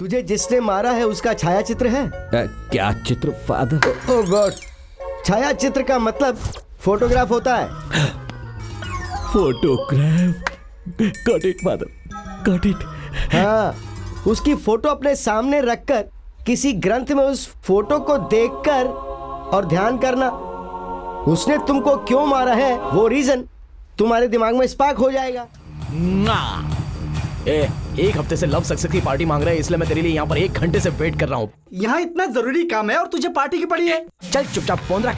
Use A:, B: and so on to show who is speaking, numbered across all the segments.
A: तुझे जिसने मारा है उसका छाया चित्र है?
B: क्या चित्र फादर?
A: ओह गॉड, छाया चित्र का मतलब फोटोग्राफ होता है।
B: Photograph? Got it father, got it.
A: हाँ, उसकी फोटो अपने सामने रखकर किसी ग्रंथ में उस फोटो को देखकर और ध्यान करना, उसने तुमको क्यों मारा है वो रीजन तुम्हारे दिमाग में स्पार्क हो जाएगा।
C: ना, एक हफ्ते से लव सक्सेस की पार्टी मांग रहा है, इसलिए मैं तेरे लिए यहाँ पर 1 घंटे से वेट कर रहा हूँ।
D: यहाँ इतना जरूरी काम है और तुझे पार्टी की पड़ी है।
C: चल चुपचाप फोन रख।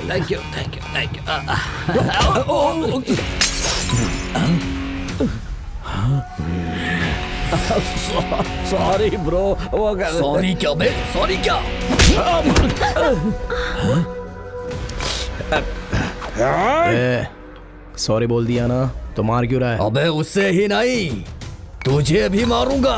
B: Thank you thank you thank you. Sorry bro.
E: Sorry क्या बे? सॉरी क्या?
C: सॉरी बोल दिया ना तो मार क्यों रहा है?
E: अबे उससे ही नहीं, तुझे भी मारूंगा।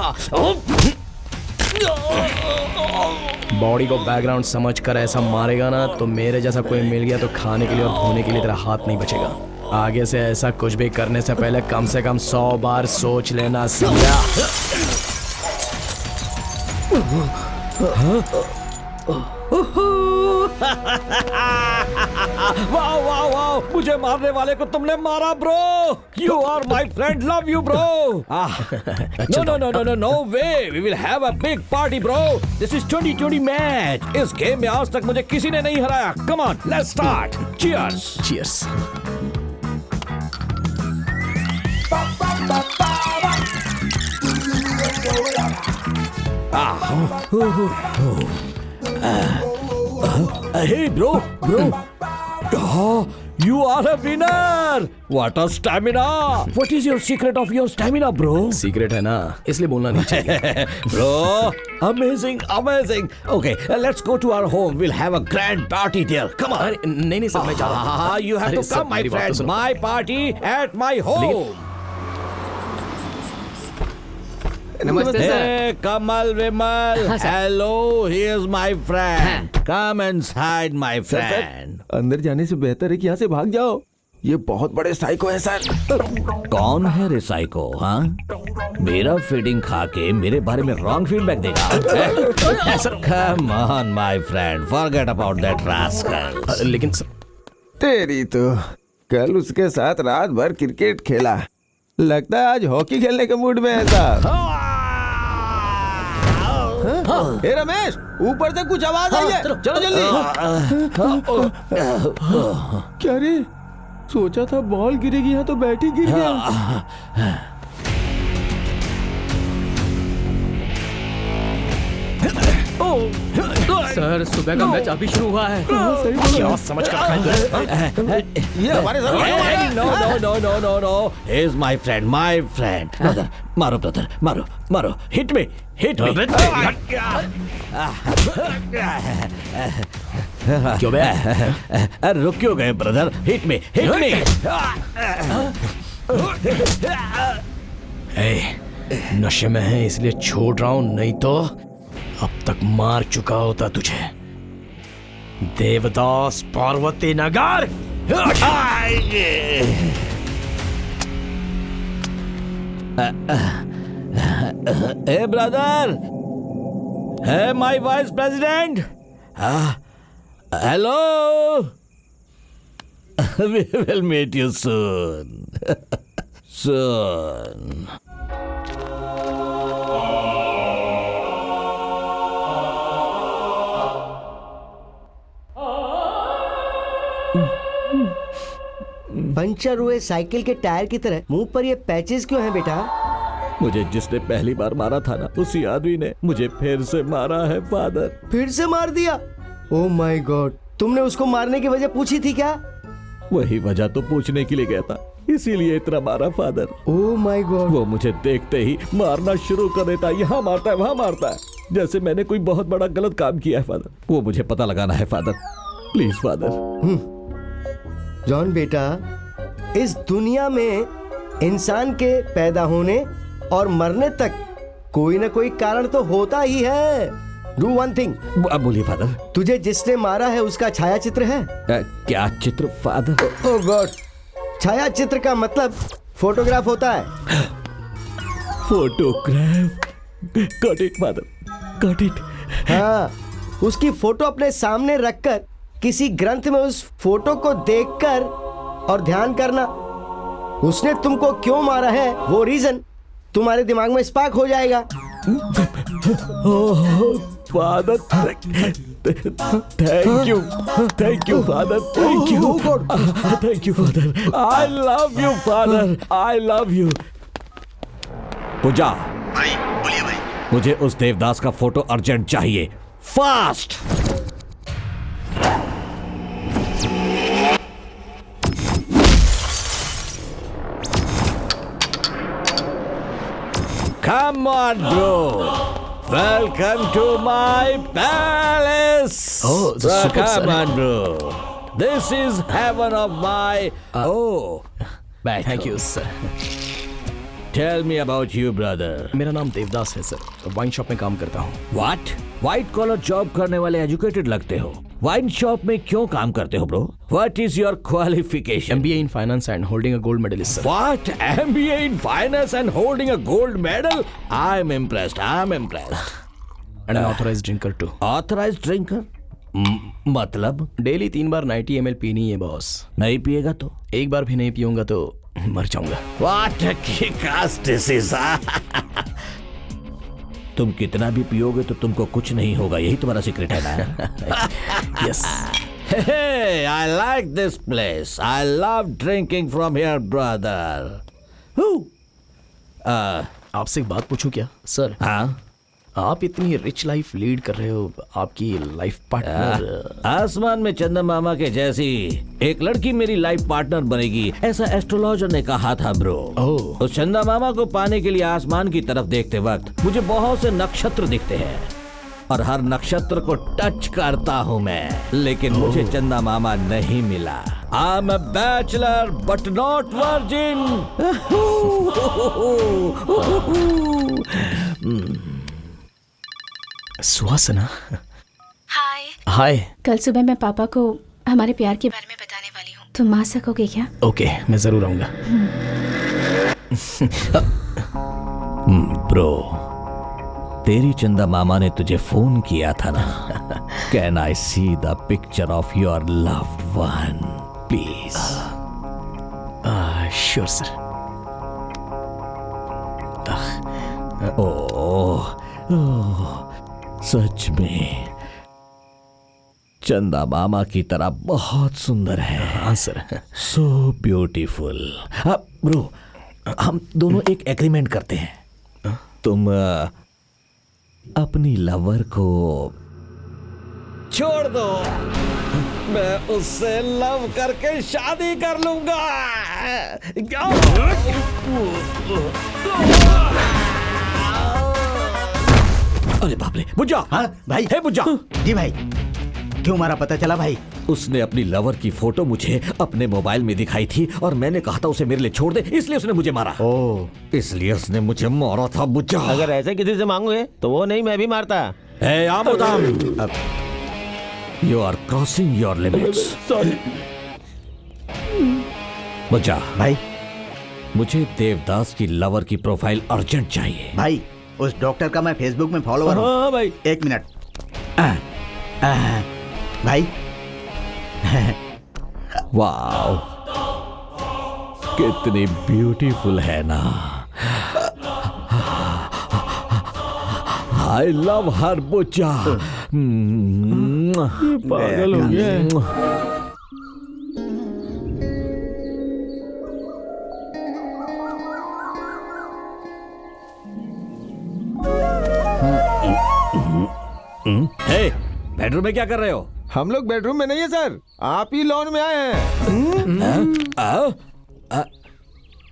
C: बॉडी को बैकग्राउंड समझ कर ऐसा मारेगा ना तो मेरे जैसा कोई मिल गया तो खाने के लिए और धोने के लिए तेरा हाथ नहीं बचेगा। आगे से ऐसा कुछ भी करने से पहले कम से कम 100 बार सोच लेना, समझा?
B: वाह वाह वाह, मुझे मारने वाले को तुमने मारा bro. You are my friend, love you bro. No no no no no no way, we will have a big party bro. This is 2020 मैच। इस गेम में आज तक मुझे किसी ने नहीं हराया। Come on, let's start. Cheers.
C: Cheers.
B: Hey bro, you are a winner. What a stamina. What is your secret of your stamina, bro?
C: Secret है ना, इसलिए बोलना नहीं चाहिए।
B: Bro, amazing, amazing. Okay, let's go to our home. We'll have a grand party there. Come on.
C: नहीं sir, मैं जा रहा हूँ।
B: You have
C: अरे
B: to
C: सर,
B: come, my
C: मेरी बात तो
B: friend.
C: सुनो।
B: My party at my home.
E: नमस्ते sir.
B: Hey, Kamal Vimal. Hello, here's my friend. Come inside, my friend.
F: अंदर जाने से बेहतर है कि यहाँ से भाग जाओ। ये बहुत बड़े साइको है सर।
B: कौन है रे साइको? हाँ, मेरा फीडिंग खा के मेरे बारे में रॉन्ग फीडबैक देगा। Come on, my friend. Forget about that rascal.
C: लेकिन सर,
F: तेरी तो कल उसके साथ रात भर क्रिकेट खेला, लगता है आज हॉकी खेलने के मूड में है साहब। हे रमेश, ऊपर से कुछ आवाज आई है, चलो जल्दी। क्या रे, सोचा था बॉल गिरेगी यहाँ तो बैट ही गिर गया।
E: सर सुबह का मैच अभी शुरू हुआ है।
C: क्या समझ कर
F: ये हमारे साथ
B: No, no, no, no, no, no. He's my friend, my friend. Brother, मारो brother, मारो, मारो. Hit me, hit me.
C: क्यों बे?
B: अरे रुक क्यों गए brother? Hit me, hit me.
C: नशे में है इसलिए छोड़ रहा हूँ, नहीं तो अब तक मार चुका होता तुझे। Devdas Parvati Nagar.
B: Hey brother, hey my vice president. Hello. We will meet you soon. Soon.
A: Puncture हुए साइकिल के टायर की तरह मुंह पर ये पैचेस क्यों हैं बेटा?
B: मुझे जिसने पहली बार मारा था ना, उसी आदमी ने मुझे फिर से मारा है फादर।
A: फिर से मार दिया? ओह माय गॉड, तुमने उसको मारने की वजह पूछी थी क्या?
B: वही वजह तो पूछने के लिए गया था, इसीलिए इतना मारा फादर।
A: Oh my God.
B: वो मुझे देखते ही मारना शुरू कर देता, यहाँ मारता है वहाँ मारता है, जैसे मैंने कोई बहुत बड़ा गलत काम किया है फादर। वो मुझे पता लगाना है फादर, प्लीज फादर।
A: जॉन बेटा, इस दुनिया में इंसान के पैदा होने और मरने तक कोई ना कोई कारण तो होता ही है। Do one thing.
B: अब बोलिए फादर।
A: तुझे जिसने मारा है उसका छाया चित्र है?
B: क्या चित्र फादर?
A: ओह गॉड, छाया चित्र का मतलब फोटोग्राफ होता है।
B: Photograph? Got it father, got it.
A: हाँ, उसकी फोटो अपने सामने रखकर किसी ग्रंथ में उस फोटो को देखकर और ध्यान करना, उसने तुमको क्यों मारा है वो रीजन तुम्हारे दिमाग में स्पार्क हो जाएगा।
B: Father, thank you father, thank you father, I love you father, I love you. Pooja
D: भाई बोलिए भाई।
B: मुझे उस देवदास का फोटो अर्जेंट चाहिए, fast. Come on, bro. Welcome to my palace.
C: Oh, super,
B: come
C: sir.
B: on, bro. This is heaven of my. Back.
C: Thank you sir.
B: Tell me about you, brother.
C: मेरा नाम देवदास है सर, वाइन शॉप में काम करता हूँ।
B: What? White collar job करने वाले educated लगते हो, वाइन शॉप में क्यों काम करते हो, bro? What is your qualification?
C: MBA in finance and holding a gold medal sir.
B: What? MBA in finance and holding a gold medal? I'm impressed.
C: And an authorized drinker too.
B: Authorized drinker? मतलब
C: daily 3 बार 90 ml पीनी है boss.
B: नहीं पिएगा तो?
C: एक बार भी नहीं पीऊंगा तो मर जाऊंगा।
B: What a kick-ass disease. तुम कितना भी पियोगे तो तुमको कुछ नहीं होगा, यही तुम्हारा सीक्रेट है ना?
C: Yes.
B: Hey, I like this place. I love drinking from here, brother.
C: आपसे एक बात पूछूं क्या सर?
B: हाँ?
C: आप इतनी रिच लाइफ लीड कर रहे हो, आपकी लाइफ पार्टनर
B: आसमान में चंदा मामा के जैसी एक लड़की मेरी लाइफ पार्टनर बनेगी, ऐसा एस्ट्रोलॉजर ने कहा था ब्रो।
C: ओह।
B: उस चंदा मामा को पाने के लिए आसमान की तरफ देखते वक्त मुझे बहुत से नक्षत्र दिखते हैं और हर नक्षत्र को टच करता हूँ मैं, लेकिन मुझे चंदा मामा नहीं मिला। I am a bachelor but not virgin.
C: Suhasana.
G: Hi.
C: Hi.
G: कल सुबह मैं पापा को हमारे प्यार के बारे में बताने वाली हूँ, तुम आ सकोगे क्या?
C: ओके, मैं जरूर आऊंगा।
B: ब्रो, तेरी चंदा मामा ने तुझे फोन किया था ना? Can I see the picture of your loved one please?
C: Sure sir.
B: Oh, सच में चंदा मामा की तरह बहुत सुंदर है।
C: हाँ सर।
B: So beautiful. ब्रो, हम दोनों एक एग्रीमेंट करते हैं। तुम अपनी लवर को छोड़ दो, मैं उससे लव करके शादी कर लूंगा। अरे बाप रे, बुज्जा।
D: हाँ भाई।
B: हे बुज्जा।
D: जी भाई, क्यों मारा पता चला भाई?
B: उसने अपनी लवर की फोटो मुझे अपने मोबाइल में दिखाई थी और मैंने कहा था उसे मेरे लिए छोड़ दे, इसलिए उसने मुझे मारा।
D: ओह,
B: इसलिए उसने मुझे मारा था बुज्जा।
F: अगर ऐसे किसी से मांगोगे तो वो नहीं, मैं भी मारता।
B: Hey, Amodam, you are crossing your limits.
D: Sorry
B: Bujja,
D: भाई।
B: मुझे देवदास की लवर की प्रोफाइल अर्जेंट चाहिए।
D: भाई, उस डॉक्टर का मैं फेसबुक में फॉलोवर हूँ।
B: हाँ भाई।
D: एक मिनट। भाई।
B: वाओ, कितनी ब्यूटीफुल है ना। I love her Bujja.
C: पागल हो गया।
B: हे, बेडरूम में क्या कर रहे हो?
F: हम लोग बेडरूम में नहीं है सर, आप ही लॉन में आए हैं।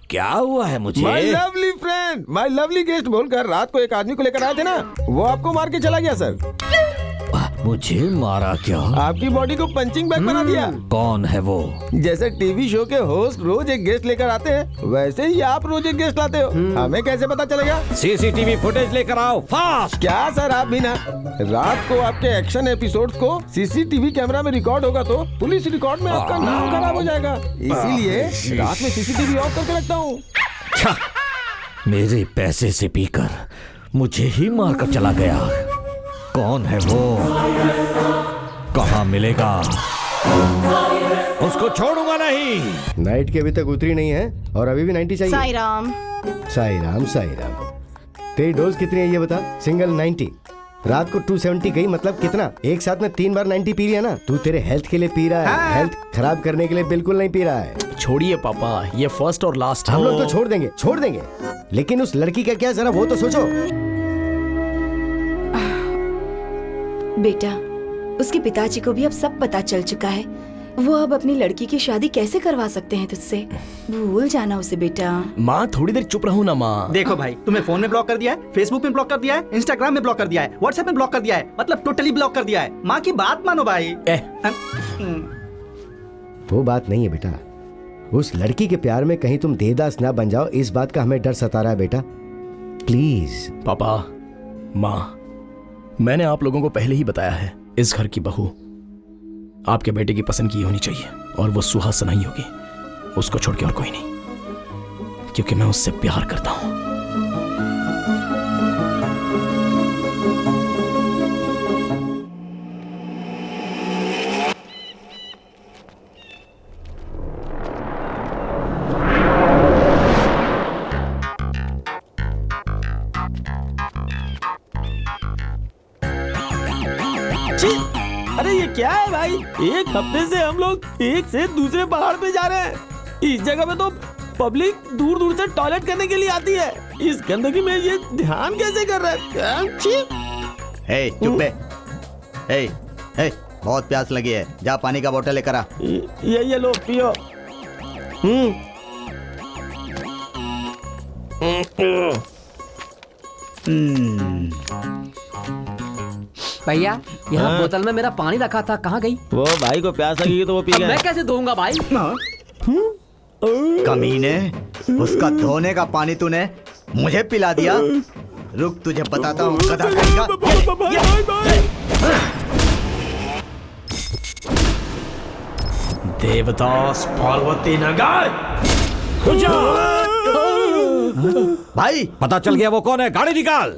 B: क्या हुआ है मुझे?
F: My lovely friend, my lovely guest बोलकर रात को एक आदमी को लेकर आए थे ना, वो आपको मार के चला गया सर।
B: मुझे मारा क्या?
F: आपकी बॉडी को पंचिंग बैग बना दिया।
B: कौन है वो?
F: जैसे टीवी शो के होस्ट रोज एक गेस्ट लेकर आते हैं, वैसे ही आप रोज एक गेस्ट लाते हो। हमें कैसे पता चलेगा?
B: सीसीटीवी फुटेज लेकर आओ फास्ट।
F: क्या सर, आप भी ना, रात को आपके एक्शन एपिसोड्स को सीसीटीवी कैमरा में रिकॉर्ड होगा तो पुलिस रिकॉर्ड में आपका नाम खराब हो जाएगा, इसीलिए रात में सीसीटीवी ऑफ करके रखता हूँ।
B: मेरे पैसे से पीकर मुझे ही मारकर चला गया। कौन है वो? कहाँ मिलेगा? उसको छोड़ूंगा नहीं।
A: नाइट की अभी तक उतरी नहीं है और अभी भी 90 चाहिए।
H: साई राम।
A: साई राम साई राम। तेरी डोज कितनी है ये बता? सिंगल 90। रात को 270 गई, मतलब कितना? एक साथ में 3 बार 90 पी लिया ना? तू तेरे हेल्थ के लिए पी रहा है, हेल्थ खराब करने के लिए बिल्कुल नहीं पी रहा है।
C: छोड़िए पापा, ये फर्स्ट और लास्ट है।
A: हम लोग तो छोड़ देंगे, लेकिन उस लड़की का क्या, जरा वो तो सोचो।
H: बेटा, उसके पिताजी को भी अब सब पता चल चुका है। वो अब अपनी लड़की की शादी कैसे करवा सकते हैं तुझसे? भूल जाना उसे बेटा।
C: माँ थोड़ी देर चुप रहो ना माँ।
I: देखो भाई, तुम्हें फोन में ब्लॉक कर दिया है, फेसबुक में ब्लॉक कर दिया है, इंस्टाग्राम में ब्लॉक कर दिया है, व्हाट्सएप में ब्लॉक कर दिया है, मतलब टोटली ब्लॉक कर दिया है। माँ की बात मानो भाई।
A: वो बात नहीं है बेटा, उस लड़की के प्यार में कहीं तुम देवदास ना बन जाओ, इस बात का हमें डर सता रहा है बेटा। प्लीज।
C: पापा, माँ, मैंने आप लोगों को पहले ही बताया है, इस घर की बहू आपके बेटे की पसंद की होनी चाहिए और वो सुहासना ही होगी, उसको छोड़ के और कोई नहीं, क्योंकि मैं उससे प्यार करता हूं।
F: अरे ये क्या है भाई? एक हफ्ते से हम लोग एक से दूसरे पहाड़ पे जा रहे हैं। इस जगह पे तो पब्लिक दूर दूर से टॉयलेट करने के लिए आती है। इस गंदगी में ये ध्यान कैसे कर रहा है?
D: हे चुप बे। हे बहुत प्यास लगी है, जा पानी का बोतल लेकर आ।
F: ये लो पियो।
J: भैया, यहाँ बोतल में मेरा पानी रखा था, कहाँ गई?
F: वो भाई को प्यास लगेगी तो वो पी
J: अब
F: गए।
J: मैं कैसे धोऊंगा भाई?
D: कमीने, उसका धोने का पानी तूने मुझे पिला दिया। रुक, तुझे बताता हूँ गधा कहीं का।
C: देवदास पार्वती नगर।
D: भाई
B: पता चल गया वो कौन है, गाड़ी निकाल।